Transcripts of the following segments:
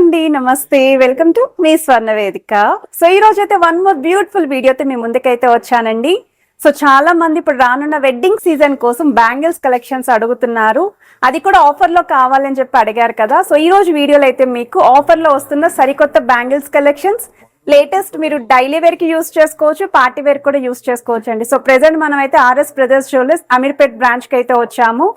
అండి, నమస్తే. Welcome to me స్వర్ణ వేదిక. సో ఈ రోజు అయితే వన్ మోర్ బ్యూటిఫుల్ వీడియోతో మీ ముందుకైతే వచ్చానండి. సో చాలా మంది ఇప్పుడు రానున్న వెడ్డింగ్ సీజన్ కోసం బ్యాంగిల్స్ కలెక్షన్స్ అడుగుతున్నారు. అది కూడా ఆఫర్ లో కావాలని చెప్పి అడిగారు కదా. సో ఈ రోజు వీడియోలో అయితే మీకు ఆఫర్ లో వస్తున్న సరికొత్త బ్యాంగిల్స్ కలెక్షన్స్, లేటెస్ట్ మీరు డైలీ వేర్ కి యూస్ చేసుకోవచ్చు, పార్టీ వేర్ కూడా యూస్ చేసుకోవచ్చు అండి. సో ప్రెసెంట్ మనం అయితే RS brothers jewellers Ameerpet branch కి అయితే వచ్చాము.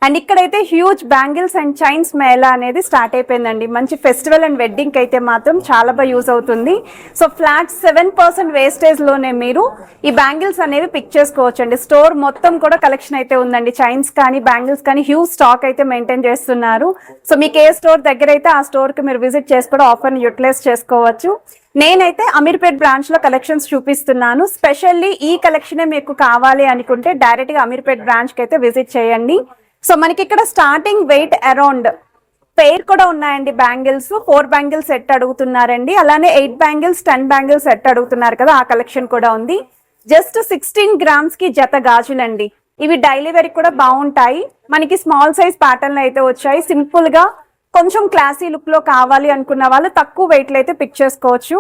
అండ్ ఇక్కడైతే huge bangles and chains Mela అనేది స్టార్ట్ అయిపోయిందండి. మంచి ఫెస్టివల్ అండ్ వెడ్డింగ్ అయితే మాత్రం చాలా బాగా యూజ్ అవుతుంది. సో ఫ్లాట్ 7% వేస్టేజ్ లోనే మీరు ఈ బ్యాంగిల్స్ అనేవి పిక్ చేసుకోవచ్చు అండి. స్టోర్ మొత్తం కూడా కలెక్షన్ అయితే ఉందండి. చైన్స్ కానీ బ్యాంగిల్స్ కానీ హ్యూజ్ స్టాక్ అయితే మెయింటైన్ చేస్తున్నారు. సో మీకు ఏ స్టోర్ దగ్గర అయితే ఆ స్టోర్ కి మీరు విజిట్ చేసి కూడా ఆఫర్ని యూటిలైజ్ చేసుకోవచ్చు. నేనైతే అమీర్పేట్ బ్రాంచ్ లో కలెక్షన్స్ చూపిస్తున్నాను. స్పెషల్లీ ఈ కలెక్షనే మీకు కావాలి అనుకుంటే డైరెక్ట్ గా అమీర్పేట్ బ్రాంచ్ కి అయితే విజిట్ చేయండి. సో మనకి ఇక్కడ స్టార్టింగ్ వెయిట్ అరౌండ్ పేర్ కూడా ఉన్నాయండి. బ్యాంగిల్స్ 4 బ్యాంగిల్స్ సెట్ అడుగుతున్నారండి. అలానే 8 బ్యాంగిల్స్ 10 బ్యాంగిల్స్ సెట్ అడుగుతున్నారు కదా, ఆ కలెక్షన్ కూడా ఉంది. జస్ట్ 16 గ్రామ్స్ కి జత గాజులండి. ఇవి డైలీ వేర్ కూడా బాగుంటాయి. మనకి స్మాల్ సైజ్ ప్యాటర్న్ అయితే వచ్చాయి. సింపుల్ గా కొంచెం క్లాసీ లుక్ లో కావాలి అనుకున్న వాళ్ళు తక్కువ వెయిట్ లో అయితే పిక్ చేసుకోవచ్చు.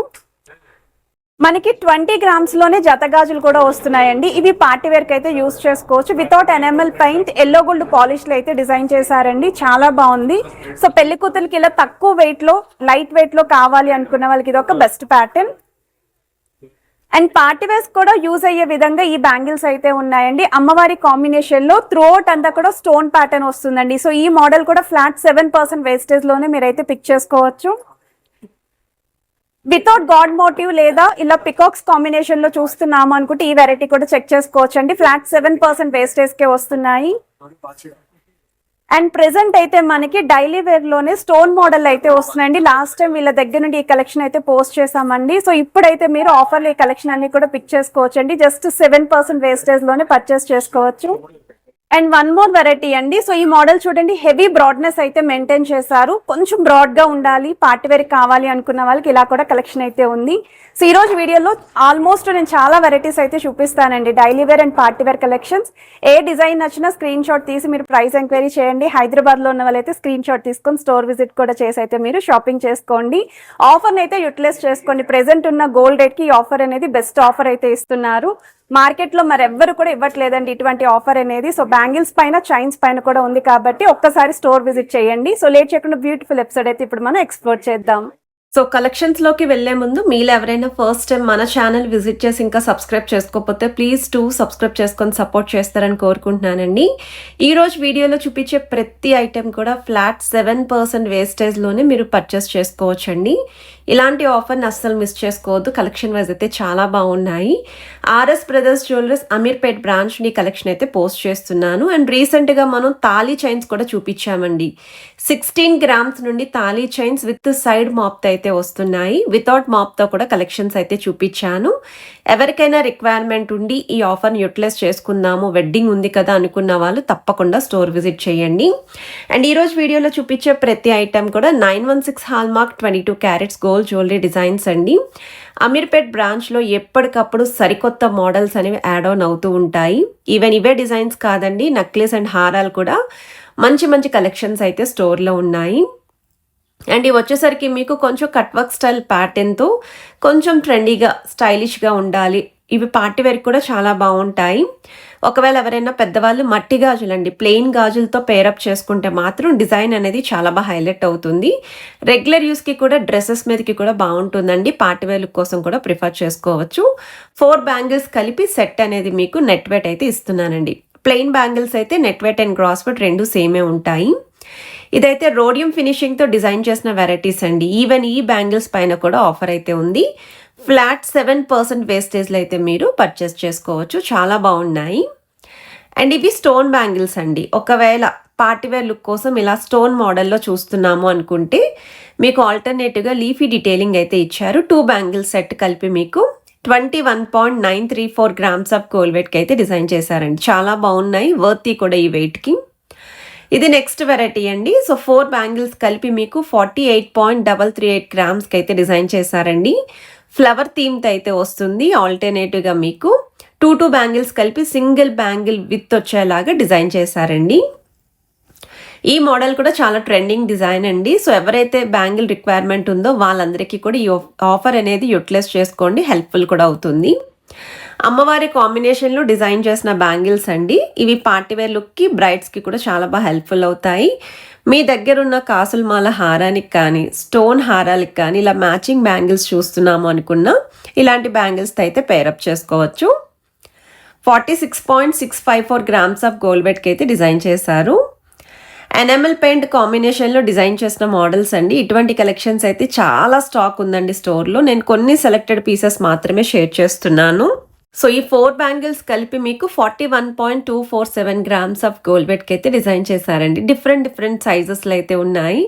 మనకి 20 గ్రామ్స్ లోనే జత గాజులు కూడా వస్తున్నాయండి. ఇవి పార్టీ వేర్ కి అయితే యూస్ చేసుకోవచ్చు. Without enamel paint yellow gold polish లో అయితే డిజైన్ చేశారండి. చాలా బాగుంది. సో పెళ్లి కూతురికి ఇలా తక్కువ వెయిట్ లో, లైట్ వెయిట్ లో కావాలి అనుకున్న వాళ్ళకి ఇది ఒక best pattern. And party wears కూడా యూజ్ అయ్యే విధంగా ఈ బ్యాంగిల్స్ అయితే ఉన్నాయండి. అమ్మవారి కాంబినేషన్ లో త్రూఅవుట్ అంతా కూడా స్టోన్ ప్యాటర్న్ వస్తుందండి. సో ఈ మోడల్ కూడా ఫ్లాట్ 7% వేస్టేజ్ లోనే మీరైతే పిక్ చేసుకోవచ్చు. వితౌట్ గాడ్ మోటివ్ లేదా ఇలా పికాక్స్ కాంబినేషన్ లో చూస్తున్నాము అనుకుంటే ఈ వెరైటీ కూడా చెక్ చేసుకోవచ్చు అండి. ఫ్లాట్ 7% వేస్టేజ్ కే వస్తున్నాయి. అండ్ ప్రెసెంట్ అయితే మనకి డైలీ వేర్ లోనే స్టోన్ మోడల్ అయితే వస్తున్నాయండి. లాస్ట్ టైం వీళ్ళ దగ్గర నుండి ఈ కలెక్షన్ అయితే పోస్ట్ చేసామండి. సో ఇప్పుడైతే మీరు ఆఫర్లో ఈ కలెక్షన్ అన్ని కూడా పిక్ చేసుకోవచ్చు అండి. జస్ట్ 7% వేస్టేజ్ లోనే పర్చేస్ చేసుకోవచ్చు. అండ్ వన్ మోర్ వెరైటీ అండి. సో ఈ మోడల్ చూడండి, హెవీ బ్రాడ్నెస్ అయితే మెయింటైన్ చేశారు. కొంచెం బ్రాడ్ గా ఉండాలి, పార్టీ వేర్ కావాలి అనుకున్న వాళ్ళకి ఇలా కూడా కలెక్షన్ అయితే ఉంది. సో ఈ రోజు వీడియోలో ఆల్మోస్ట్ నేను చాలా వెరైటీస్ అయితే చూపిస్తానండి. Daily wear and party wear collections. ఏ డిజైన్ నచ్చినా స్క్రీన్ షాట్ తీసి మీరు ప్రైస్ ఎంక్వైరీ చేయండి. హైదరాబాద్ లో ఉన్న వాళ్ళైతే స్క్రీన్ షాట్ తీసుకొని స్టోర్ విజిట్ కూడా చేసి అయితే మీరు షాపింగ్ చేసుకోండి. ఆఫర్ అయితే యూటిలైజ్ చేసుకోండి. ప్రెసెంట్ ఉన్న గోల్డ్ రేట్ కి ఈ ఆఫర్ అనేది బెస్ట్ ఆఫర్ అయితే ఇస్తున్నారు. మార్కెట్ లో మరెవ్వరు కూడా ఇవ్వట్లేదండి ఇటువంటి ఆఫర్ అనేది. సో బ్యాంగిల్స్ పైన, చైన్స్ పైన కూడా ఉంది కాబట్టి ఒక్కసారి స్టోర్ విజిట్ చేయండి. సో లేట్ చేయకుండా బ్యూటిఫుల్ ఎపిసోడ్ అయితే ఇప్పుడు మనం ఎక్స్ప్లోర్ చేద్దాం. సో కలెక్షన్స్ లోకి వెళ్లే ముందు మీలో ఎవరైనా ఫస్ట్ టైం మన ఛానల్ విజిట్ చేసి ఇంకా సబ్స్క్రైబ్ చేసుకోకపోతే ప్లీజ్ సబ్స్క్రైబ్ చేసుకొని సపోర్ట్ చేస్తారని కోరుకుంటున్నానండి. ఈ రోజు వీడియోలో చూపించే ప్రతి ఐటెం కూడా ఫ్లాట్ 7% వేస్టేజ్ లోనే మీరు పర్చేస్ చేసుకోవచ్చండి. ఇలాంటి ఆఫర్ని అస్సలు మిస్ చేసుకోవద్దు. కలెక్షన్ వైజ్ అయితే చాలా బాగున్నాయి. RS brothers jewellers Ameerpet branch ని కలెక్షన్ అయితే పోస్ట్ చేస్తున్నాను. అండ్ రీసెంట్ గా మనం తాళీ చైన్స్ కూడా చూపించామండి. 16 గ్రామ్స్ నుండి తాళీ చైన్స్ విత్ సైడ్ మాప్ తో అయితే వస్తున్నాయి. వితౌట్ మాప్ తో కూడా కలెక్షన్స్ అయితే చూపించాను. ఎవరికైనా రిక్వైర్మెంట్ ఉండి ఈ ఆఫర్ని యూటిలైజ్ చేసుకుందాము, వెడ్డింగ్ ఉంది కదా అనుకున్న వాళ్ళు తప్పకుండా స్టోర్ విజిట్ చేయండి. అండ్ ఈ రోజు వీడియోలో చూపించే ప్రతి ఐటెం కూడా 916 hallmark 22 carats gold jewellery designs అండి. అమీర్పేట్ బ్రాంచ్ లో ఎప్పటికప్పుడు సరికొత్త మోడల్స్ అనేవి యాడ్ ఆన్ అవుతూ ఉంటాయి. ఈవెన్ ఇవే డిజైన్స్ కాదండి, నక్లెస్ అండ్ హారాలు కూడా మంచి మంచి కలెక్షన్స్ అయితే స్టోర్లో ఉన్నాయి. అండ్ ఇవి వచ్చేసరికి మీకు కొంచెం కట్ వర్క్ స్టైల్ ప్యాటర్న్తో కొంచెం ట్రెండీగా, స్టైలిష్గా ఉండాలి. ఇవి పార్టీ వేర్ కూడా చాలా బాగుంటాయి. ఒకవేళ ఎవరైనా పెద్దవాళ్ళు మట్టి గాజులండి, ప్లెయిన్ గాజులతో పేరప్ చేసుకుంటే మాత్రం డిజైన్ అనేది చాలా బాగా హైలైట్ అవుతుంది. రెగ్యులర్ యూస్కి కూడా, డ్రెస్సెస్ మీదకి కూడా బాగుంటుందండి. పార్టీ వేర్ లుక్ కోసం కూడా ప్రిఫర్ చేసుకోవచ్చు. 4 బ్యాంగిల్స్ కలిపి సెట్ అనేది మీకు నెట్ వెయిట్ అయితే ఇస్తున్నానండి. ప్లెయిన్ బ్యాంగిల్స్ అయితే net weight and gross weight రెండు సేమే ఉంటాయి. ఇదైతే రోడియం ఫినిషింగ్ తో డిజైన్ చేసిన వెరైటీస్ అండి. ఈవెన్ ఈ బ్యాంగిల్స్ పైన కూడా ఆఫర్ అయితే ఉంది. ఫ్లాట్ 7% వేస్టేజ్లో అయితే మీరు పర్చేస్ చేసుకోవచ్చు. చాలా బాగున్నాయి. అండ్ ఇవి స్టోన్ బ్యాంగిల్స్ అండి. ఒకవేళ పార్టీవేర్ లుక్ కోసం ఇలా స్టోన్ మోడల్లో చూస్తున్నాము అనుకుంటే మీకు ఆల్టర్నేటివ్గా లీఫీ డీటెయిలింగ్ అయితే ఇచ్చారు. 2 బ్యాంగిల్స్ సెట్ కలిపి మీకు 21.934 గ్రామ్స్ ఆఫ్ గోల్డ్ వెయిట్కి అయితే డిజైన్ చేశారండి. చాలా బాగున్నాయి, వర్తీ కూడా ఈ వెయిట్కి. ఇది నెక్స్ట్ వెరైటీ అండి. సో 4 బ్యాంగిల్స్ కలిపి మీకు 48.338 గ్రామ్స్కి అయితే డిజైన్ చేశారండి. ఫ్లవర్ థీమ్తో అయితే వస్తుంది. ఆల్టర్నేటివ్గా మీకు 2 బ్యాంగిల్స్ కలిపి సింగిల్ బ్యాంగిల్ విత్ వచ్చేలాగా డిజైన్ చేశారండి. ఈ మోడల్ కూడా చాలా ట్రెండింగ్ డిజైన్ అండి. సో ఎవరైతే బ్యాంగిల్ రిక్వైర్మెంట్ ఉందో వాళ్ళందరికీ కూడా ఈ ఆఫర్ అనేది యూటిలైజ్ చేసుకోండి, హెల్ప్ఫుల్ కూడా అవుతుంది. అమ్మవారి కాంబినేషన్లో డిజైన్ చేసిన బ్యాంగిల్స్ అండి. ఇవి పార్టీవేర్ లుక్కి, బ్రైడ్స్కి కూడా చాలా బాగా హెల్ప్ఫుల్ అవుతాయి. మీ దగ్గర ఉన్న కాసులమాల హారానికి కానీ, స్టోన్ హారాలకి కానీ ఇలా మ్యాచింగ్ బ్యాంగిల్స్ చూస్తున్నాము అనుకున్నా ఇలాంటి బ్యాంగిల్స్తో అయితే పేరప్ చేసుకోవచ్చు. 46.654 గ్రామ్స్ ఆఫ్ గోల్డ్ వెయిట్కి అయితే డిజైన్ చేశారు. ఎనామెల్ పెయింట్ కాంబినేషన్లో డిజైన్ చేసిన మోడల్స్ అండి. ఇటువంటి కలెక్షన్స్ అయితే చాలా స్టాక్ ఉందండి స్టోర్లో. నేను కొన్ని సెలెక్టెడ్ పీసెస్ మాత్రమే షేర్ చేస్తున్నాను. సో ఈ 4 బ్యాంగిల్స్ కలిపి మీకు 41.247 గ్రామ్స్ ఆఫ్ గోల్డ్ వెయిట్కి అయితే డిజైన్ చేశారండి. డిఫరెంట్ సైజెస్లో అయితే ఉన్నాయి.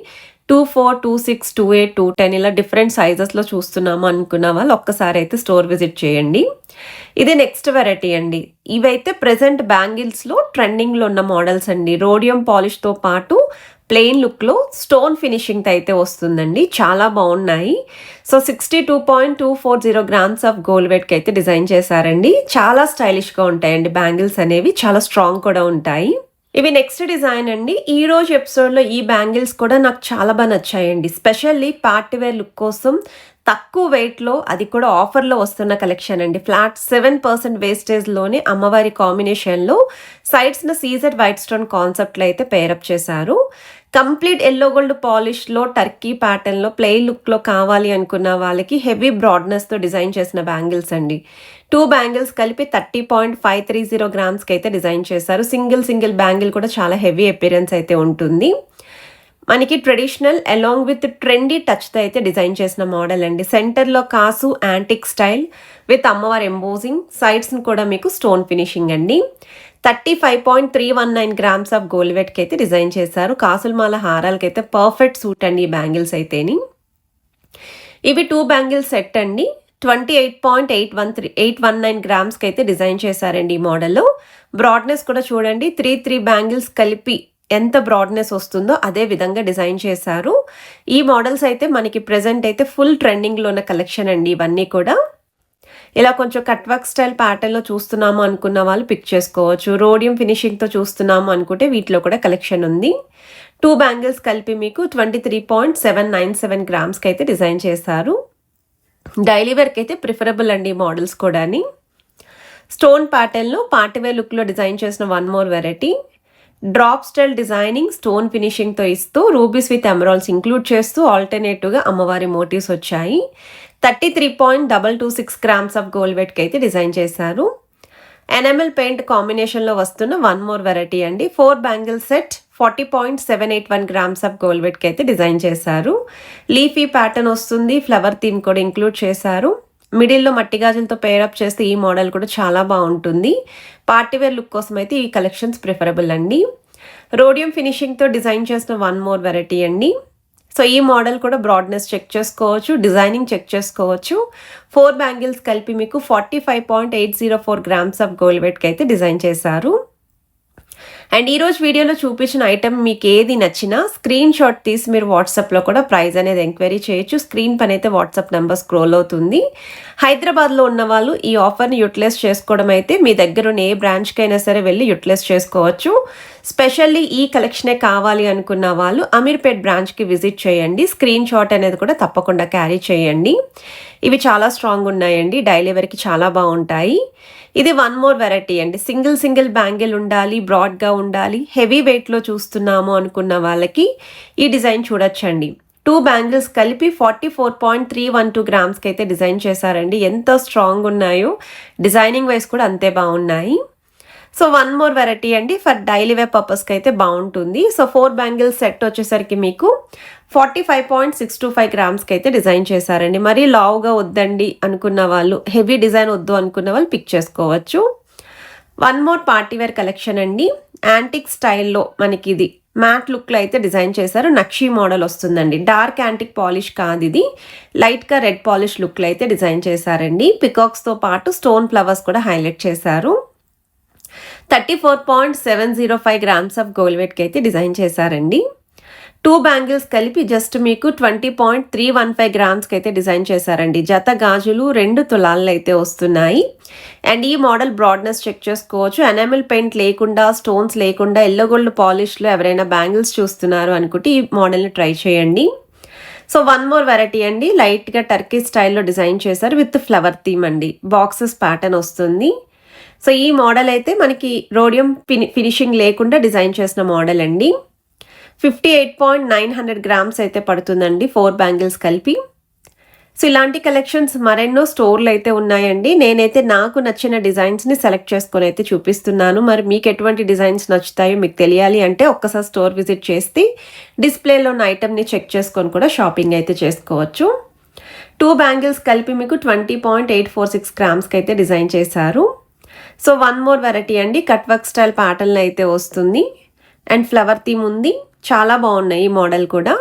24, 26, 28, 210 ఇలా డిఫరెంట్ సైజెస్లో చూస్తున్నాము అనుకున్న వాళ్ళు ఒక్కసారి అయితే స్టోర్ విజిట్ చేయండి. ఇది నెక్స్ట్ వెరైటీ అండి. ఇవైతే ప్రెసెంట్ బ్యాంగిల్స్లో ట్రెండింగ్లో ఉన్న మోడల్స్ అండి. రోడియం పాలిష్తో పాటు ప్లెయిన్ లుక్లో స్టోన్ ఫినిషింగ్తో అయితే వస్తుందండి. చాలా బాగున్నాయి. సో 62.240 గ్రామ్స్ ఆఫ్ గోల్డ్ వెయిట్కి అయితే డిజైన్ చేశారండి. చాలా స్టైలిష్గా ఉంటాయండి బ్యాంగిల్స్ అనేవి, చాలా స్ట్రాంగ్ కూడా ఉంటాయి. ఇవి నెక్స్ట్ డిజైన్ అండి. ఈ రోజు ఎపిసోడ్లో ఈ బ్యాంగిల్స్ కూడా నాకు చాలా బాగా నచ్చాయండి. స్పెషల్లీ పార్టీవేర్ లుక్ కోసం తక్కువ వెయిట్లో, అది కూడా ఆఫర్లో వస్తున్న కలెక్షన్ అండి. ఫ్లాట్ 7% వేస్టేజ్లోనే అమ్మవారి కాంబినేషన్లో సైడ్స్న సీజెడ్ వైట్ స్టోన్ కాన్సెప్ట్లో అయితే పేరప్ చేశారు. కంప్లీట్ ఎల్లో గోల్డ్ పాలిష్లో టర్కీ ప్యాటర్న్లో ప్లెయిన్ లుక్లో కావాలి అనుకున్న వాళ్ళకి హెవీ బ్రాడ్నెస్తో డిజైన్ చేసిన బ్యాంగిల్స్ అండి. 2 బ్యాంగిల్స్ కలిపి 30.530 గ్రామ్స్కి అయితే డిజైన్ చేశారు. సింగిల్ బ్యాంగిల్ కూడా చాలా హెవీ అపిరెన్స్ అయితే ఉంటుంది. మనకి ట్రెడిషనల్ అలాంగ్ విత్ ట్రెండీ టచ్తో అయితే డిజైన్ చేసిన మోడల్ అండి. సెంటర్లో కాసు యాంటిక్ స్టైల్ విత్ అమ్మవారి ఎంబోజింగ్, సైడ్స్ని కూడా మీకు స్టోన్ ఫినిషింగ్ అండి. 35.319 గ్రామ్స్ ఆఫ్ గోల్డ్ వెయిట్కి అయితే డిజైన్ చేశారు. కాసులమాల హారాలకైతే పర్ఫెక్ట్ సూట్ అండి ఈ బ్యాంగిల్స్ అయితేని. ఇవి 2 బ్యాంగిల్ సెట్ అండి. 28.819 గ్రామ్స్కి అయితే డిజైన్ చేశారండి ఈ మోడల్లో. బ్రాడ్నెస్ కూడా చూడండి, 3 బ్యాంగిల్స్ కలిపి ఎంత బ్రాడ్నెస్ వస్తుందో అదే విధంగా డిజైన్ చేశారు. ఈ మోడల్స్ అయితే మనకి ప్రెజెంట్ అయితే ఫుల్ ట్రెండింగ్లో ఉన్న కలెక్షన్ అండి. ఇవన్నీ కూడా ఇలా కొంచెం కట్ వర్క్ స్టైల్ ప్యాటర్న్లో చూస్తున్నాము అనుకున్న వాళ్ళు పిక్ చేసుకోవచ్చు. రోడియం ఫినిషింగ్తో చూస్తున్నాము అనుకుంటే వీటిలో కూడా కలెక్షన్ ఉంది. 2 బ్యాంగిల్స్ కలిపి మీకు 23.797 గ్రామ్స్కి అయితే డిజైన్ చేశారు. డైలీ వేర్కి అయితే ప్రిఫరబుల్ అండి మోడల్స్ కూడా. స్టోన్ ప్యాటర్న్లో పార్టీవేర్ లుక్లో డిజైన్ చేసిన one more variety. Drop style designing stone ఫినిషింగ్తో ఇస్తూ రూబీస్ విత్ ఎమరాల్డ్స్ ఇంక్లూడ్ చేస్తూ ఆల్టర్నేటివ్గా అమ్మవారి మోటివ్స్ వచ్చాయి. 33.226 గ్రామ్స్ ఆఫ్ గోల్డ్ వెయిట్కి అయితే డిజైన్ చేశారు. ఎనామెల్ పెయింట్ కాంబినేషన్లో వస్తున్న వన్ మోర్ వెరైటీ అండి. 4 bangle set 40.781 grams of gold వెయిట్కి అయితే డిజైన్ చేశారు. లీఫీ ప్యాటర్న్ వస్తుంది, ఫ్లవర్ థీమ్ కూడా ఇంక్లూడ్ చేశారు. మిడిల్లో మట్టి గాజులతో పేరప్ చేస్తే ఈ మోడల్ కూడా చాలా బాగుంటుంది. పార్టీవేర్ లుక్ కోసం అయితే ఈ కలెక్షన్స్ ప్రిఫరబుల్ అండి. రోడియం ఫినిషింగ్తో డిజైన్ చేసిన వన్ మోర్ వెరైటీ అండి. సో ఈ మోడల్ కూడా బ్రాడ్నెస్ చెక్ చేసుకోవచ్చు, డిజైనింగ్ చెక్ చేసుకోవచ్చు. 4 బ్యాంగిల్స్ కలిపి మీకు 45.804 గ్రామ్స్ ఆఫ్ గోల్డ్ వెయిట్కి అయితే డిజైన్ చేశారు. అండ్ ఈరోజు వీడియోలో చూపించిన ఐటమ్ మీకు ఏది నచ్చినా స్క్రీన్ షాట్ తీసి మీరు వాట్సాప్లో కూడా ప్రైస్ అనేది ఎంక్వైరీ చేయొచ్చు. స్క్రీన్ పైన అయితే వాట్సాప్ నెంబర్ స్క్రోల్ అవుతుంది. హైదరాబాద్లో ఉన్న వాళ్ళు ఈ ఆఫర్ని యూటిలైజ్ చేసుకోవడం అయితే మీ దగ్గర ఉన్న ఏ బ్రాంచ్కి అయినా సరే వెళ్ళి యూటిలైజ్ చేసుకోవచ్చు. స్పెషల్లీ ఈ కలెక్షనే కావాలి అనుకున్న వాళ్ళు అమీర్పేట్ బ్రాంచ్కి విజిట్ చేయండి. స్క్రీన్ షాట్ అనేది కూడా తప్పకుండా క్యారీ చేయండి. ఇవి చాలా స్ట్రాంగ్ ఉన్నాయండి, డైలీ వేర్కి చాలా బాగుంటాయి. ఇది వన్ మోర్ వెరైటీ అండి. సింగిల్ బ్యాంగిల్ ఉండాలి, బ్రాడ్గా ఉండాలి, హెవీ వెయిట్లో చూస్తున్నాము అనుకున్న వాళ్ళకి ఈ డిజైన్ చూడొచ్చండి. 2 బ్యాంగిల్స్ కలిపి 44.312 గ్రామ్స్కి అయితే డిజైన్ చేశారండి. ఎంత స్ట్రాంగ్ ఉన్నాయో, డిజైనింగ్ వైజ్ కూడా అంతే బాగున్నాయి. సో వన్ మోర్ వెరైటీ అండి, ఫర్ డైలీ వేర్ పర్పస్కి అయితే బాగుంటుంది. సో 4 బ్యాంగిల్ సెట్ వచ్చేసరికి మీకు 45.625 గ్రామ్స్కి అయితే డిజైన్ చేశారండి. మరీ లావుగా వద్దండి అనుకున్న వాళ్ళు, హెవీ డిజైన్ వద్దు అనుకున్న వాళ్ళు పిక్ చేసుకోవచ్చు. వన్ మోర్ పార్టీవేర్ కలెక్షన్ అండి. యాంటిక్ స్టైల్లో మనకి ఇది మ్యాట్ లుక్లో అయితే డిజైన్ చేశారు. నక్షీ మోడల్ వస్తుందండి. డార్క్ యాంటిక్ పాలిష్ కాదు, ఇది లైట్గా రెడ్ పాలిష్ లుక్లో అయితే డిజైన్ చేశారండి. పికాక్స్తో పాటు స్టోన్ ఫ్లవర్స్ కూడా హైలైట్ చేశారు. 34.705 గ్రామ్స్ ఆఫ్ గోల్డ్ వెయిట్కి అయితే డిజైన్ చేశారండి. 2 బ్యాంగిల్స్ కలిపి జస్ట్ మీకు 20.315 గ్రామ్స్కి అయితే డిజైన్ చేశారండి. జత గాజులు 2 తులాల్లో అయితే వస్తున్నాయి. అండ్ ఈ మోడల్ బ్రాడ్నెస్ చెక్ చేసుకోవచ్చు. ఎనామిల్ పెయింట్ లేకుండా, స్టోన్స్ లేకుండా, ఎల్లో గోల్డ్ పాలిష్లో ఎవరైనా బ్యాంగిల్స్ చూస్తున్నారు అనుకుంటే ఈ మోడల్ని ట్రై చేయండి. సో వన్ మోర్ వెరైటీ అండి, లైట్గా టర్కీ స్టైల్లో డిజైన్ చేశారు విత్ ఫ్లవర్ థీమ్ అండి. బాక్సెస్ ప్యాటర్న్ వస్తుంది. సో ఈ మోడల్ అయితే మనకి రోడియం ఫినిషింగ్ లేకుండా డిజైన్ చేసిన మోడల్ అండి. 58.900 గ్రామ్స్ అయితే పడుతుందండి 4 బ్యాంగిల్స్ కలిపి. సో ఇలాంటి కలెక్షన్స్ మరెన్నో స్టోర్లు అయితే ఉన్నాయండి. నేనైతే నాకు నచ్చిన డిజైన్స్ని సెలెక్ట్ చేసుకొని అయితే చూపిస్తున్నాను. మరి మీకు ఎటువంటి డిజైన్స్ నచ్చుతాయో మీకు తెలియాలి అంటే ఒక్కసారి స్టోర్ విజిట్ చేసి డిస్ప్లేలో ఉన్న ఐటమ్ని చెక్ చేసుకొని కూడా షాపింగ్ అయితే చేసుకోవచ్చు. 2 బ్యాంగిల్స్ కలిపి మీకు 20.846 గ్రామ్స్కి అయితే డిజైన్ చేశారు. సో వన్ మోర్ వెరైటీ అండి, కట్ వర్క్ స్టైల్ ప్యాటర్న్ అయితే వస్తుంది అండ్ ఫ్లవర్ థీమ్ ఉంది. చాలా బాగున్నాయి ఈ మోడల్ కూడా.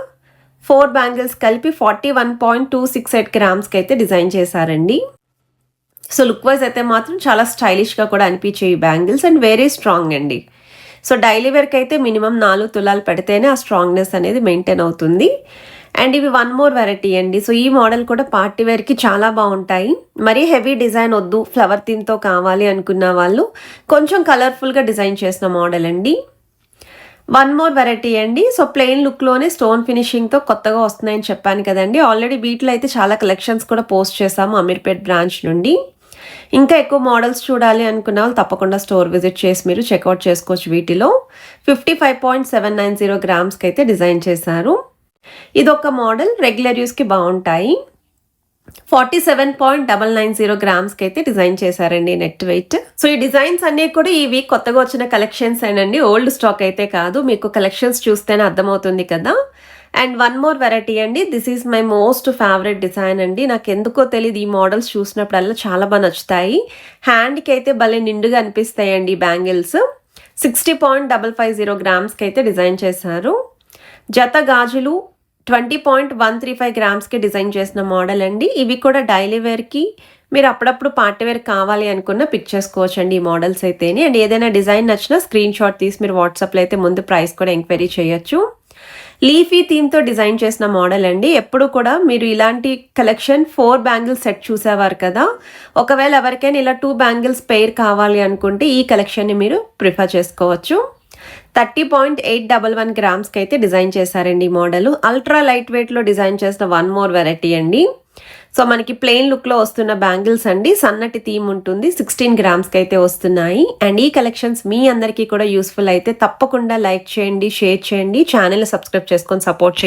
4 బ్యాంగిల్స్ కలిపి 41.268 గ్రామ్స్కి అయితే డిజైన్ చేశారండి. సో లుక్ వైజ్ అయితే మాత్రం చాలా స్టైలిష్గా కూడా అనిపించే ఈ బ్యాంగిల్స్ అండ్ వెరీ స్ట్రాంగ్ అండి. సో డైలీ వేర్కి అయితే మినిమం 4 తులాలు పెడితేనే ఆ స్ట్రాంగ్నెస్ అనేది మెయింటైన్ అవుతుంది. అండ్ ఇవి వన్ మోర్ వెరైటీ అండి. సో ఈ మోడల్ కూడా పార్టీ వేర్కి చాలా బాగుంటాయి. మరీ హెవీ డిజైన్ వద్దు, ఫ్లవర్ థీమ్తో కావాలి అనుకున్న వాళ్ళు కొంచెం కలర్ఫుల్గా డిజైన్ చేసిన మోడల్ అండి. వన్ మోర్ వెరైటీ అండి. సో ప్లెయిన్ లుక్లోనే స్టోన్ ఫినిషింగ్తో కొత్తగా వస్తున్నాయని చెప్పాను కదండి. ఆల్రెడీ వీటిలో అయితే చాలా కలెక్షన్స్ కూడా పోస్ట్ చేసాము అమీర్పేట్ బ్రాంచ్ నుండి. ఇంకా ఎక్కువ మోడల్స్ చూడాలి అనుకున్న వాళ్ళు తప్పకుండా స్టోర్ విజిట్ చేసి మీరు చెక్అవుట్ చేసుకోవచ్చు. వీటిలో 55.790 గ్రామ్స్కి అయితే డిజైన్ చేశారు. ఇదొక మోడల్, రెగ్యులర్ యూస్కి బాగుంటాయి. 47.990 గ్రామ్స్కి అయితే డిజైన్ చేశారండి నెట్ వెయిట్. సో ఈ డిజైన్స్ అన్ని కూడా ఈ వీక్ కొత్తగా వచ్చిన కలెక్షన్స్ అండి, ఓల్డ్ స్టాక్ అయితే కాదు. మీకు కలెక్షన్స్ చూస్తేనే అర్థమవుతుంది కదా. అండ్ వన్ మోర్ వెరైటీ అండి, this is my most favourite design అండి. నాకు ఎందుకో తెలియదు, ఈ మోడల్స్ చూసినప్పుడల్లా చాలా బాగా నచ్చుతాయి. హ్యాండ్కి అయితే భలే నిండుగా అనిపిస్తాయండి ఈ బ్యాంగిల్స్. 60.550 గ్రామ్స్కి అయితే డిజైన్ చేశారు. జత గాజులు 20.135 గ్రామ్స్కి డిజైన్ చేసిన మోడల్ అండి. ఇవి కూడా డైలీ వేర్కి, మీరు అప్పుడప్పుడు పార్టీ వేర్ కావాలి అనుకున్న పిక్ చేసుకోవచ్చు అండి ఈ మోడల్స్ అయితేనే. అండ్ ఏదైనా డిజైన్ నచ్చినా స్క్రీన్ షాట్ తీసి మీరు వాట్సాప్లో అయితే ముందు ప్రైస్ కూడా ఎంక్వైరీ చేయొచ్చు. లీఫీ థీమ్తో డిజైన్ చేసిన మోడల్ అండి. ఎప్పుడు కూడా మీరు ఇలాంటి కలెక్షన్ 4 బ్యాంగిల్స్ సెట్ చూసేవారు కదా. ఒకవేళ ఎవరికైనా ఇలా 2 బ్యాంగిల్స్ పెయిర్ కావాలి అనుకుంటే ఈ కలెక్షన్ని మీరు ప్రిఫర్ చేసుకోవచ్చు. 30.811 గ్రామ్స్కి అయితే డిజైన్ చేశారండి ఈ మోడల్. అల్ట్రా లైట్ వెయిట్లో డిజైన్ చేసిన వన్ మోర్ వెరైటీ అండి. సో మనకి ప్లెయిన్ లుక్లో వస్తున్న బ్యాంగిల్స్ అండి, సన్నటి థీమ్ ఉంటుంది. 16 గ్రామ్స్కి అయితే వస్తున్నాయి. అండ్ ఈ కలెక్షన్స్ మీ అందరికీ కూడా యూస్ఫుల్ అయితే తప్పకుండా లైక్ చేయండి, షేర్ చేయండి, ఛానల్ సబ్స్క్రైబ్ చేసుకొని సపోర్ట్ చేయండి.